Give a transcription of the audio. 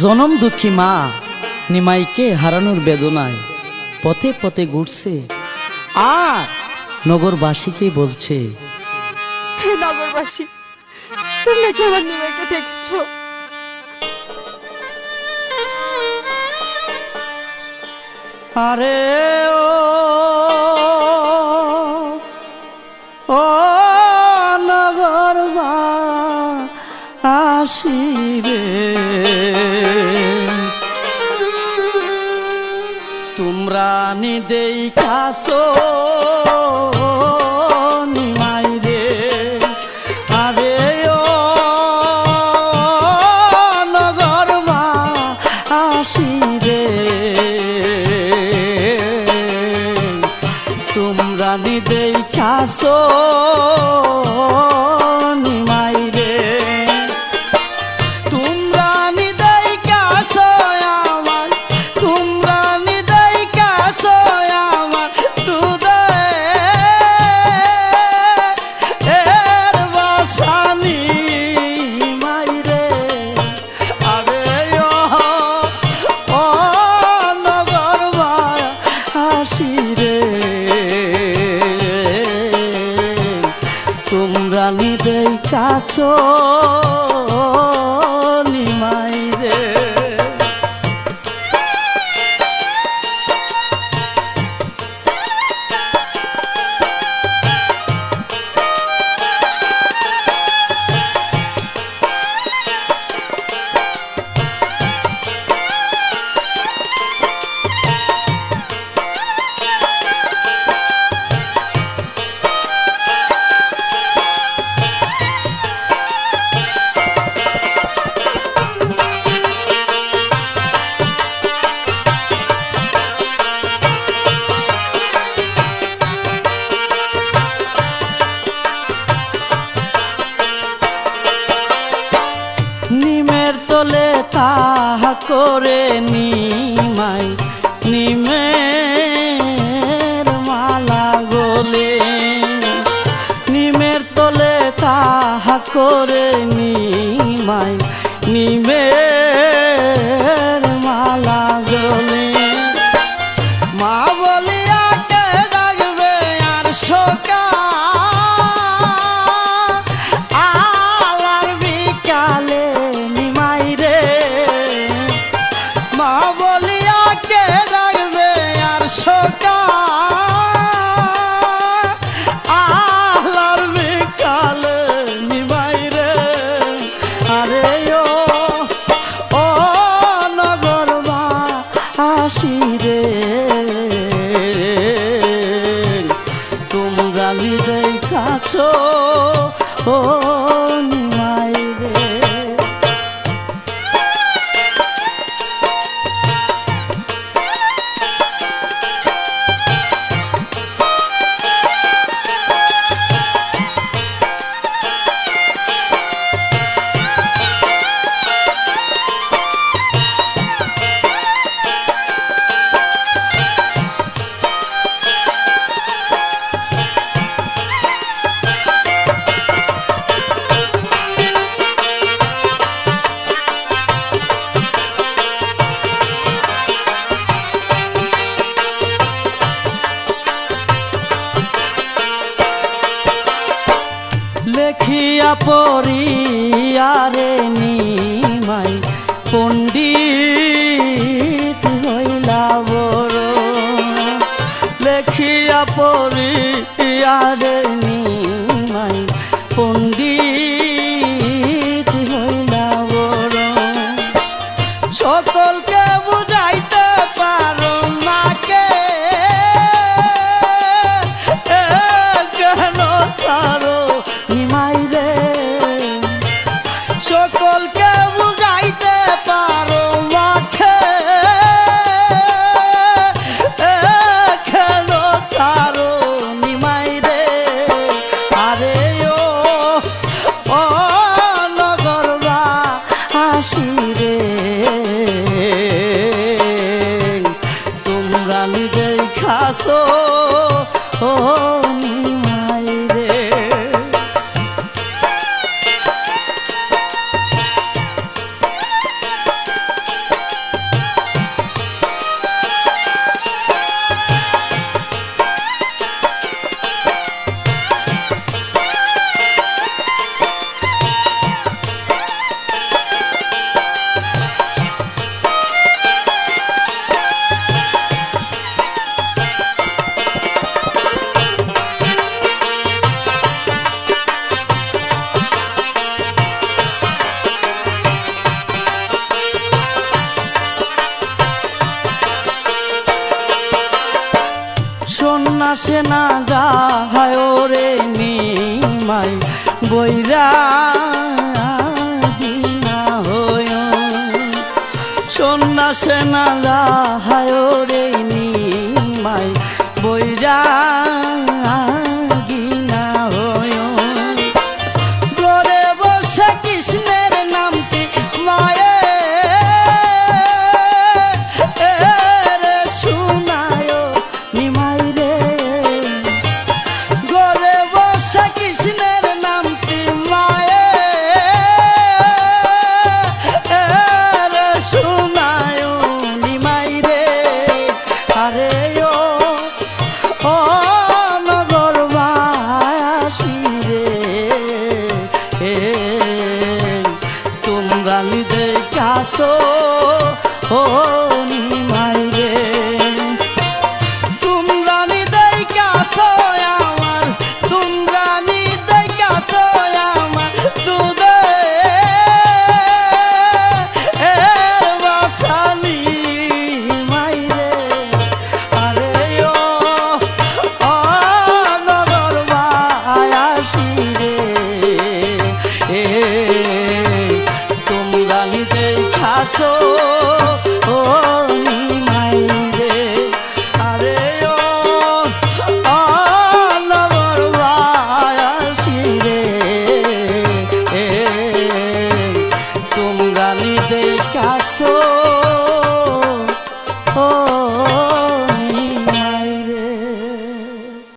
জনম দুঃখী মা নিমাইকে হারানোর বেদনায় পথে পথে ঘুরছে আর নগরবাসীকে বলছে, হে নগরবাসী, তোমরা কি আমার নিমাইকে দেখছো? আরে ও নগরবাসী রে, তোমরা নি দেখাছো নিমাই রে। আরে ও নগরবাসী রে, তোমরা নি দেখাছো নিমাই রে, তোমরা নি দেখাছো আমার, তোমরা নি দেখাছো আমার দুধের বাসানি মাই রে। আরে ও নগরবাসী রে, তোমরা নি দেখাছো নিমাই রে। নিমের তলে তাহা করে নিমাই নিমের মালা গোলে, নিমের তলে তাহা করে নিমাই নিমের মালা গোলে। মা বলিয়া কে ডাকবে আর সকাল আর বিকালে নিমাই রে, মা বলিয়া কে ডাকবে আর সকাল আর বিকালে নিমাই রে। আরে ও নগরবাসী রে, তোমরা নি দেখাছো নিমাই রে। লেখিয়া পড়িয়ারে নিমাই পণ্ডিত হইলা বড়, লেখিয়া পড়িয়ারে নিমাই পণ্ডিত হইলা বড়। সকলকে বুঝাইতে পারো না কে কেন সারো নিমাই রে, সকলকে বুঝাইতে পারো মাঠে কেন সারো নিমাই রে। আরে ও নগরবাসী রে, তোমরা নি দেখাছো নিমাই রে। রে নিমাই বৈরা দিনা হয় সন্ন্যাসে না রাহায় রে নিমাই বৈরা গিনা হয় ঘরে বসে কৃষ্ণের নামটি মায়ে শুনায় নিমাই রে ঘরে বসে কৃষ্ণের নামটি মায়ে শুনায় নিমাই রে আরে ও নগরবাসী রে তোমরা নিদে কাছো ও নিমাই রে তোমরা নিদে কাছো আমার তোমরা নিদে কাছো আমার দুধে বাসানি মাই রে আরে ও নগরবাসী রে তোমরা নিতে খাসো ও নিমাই রে আরে ও নগরবাসী রে তোমরা নিতে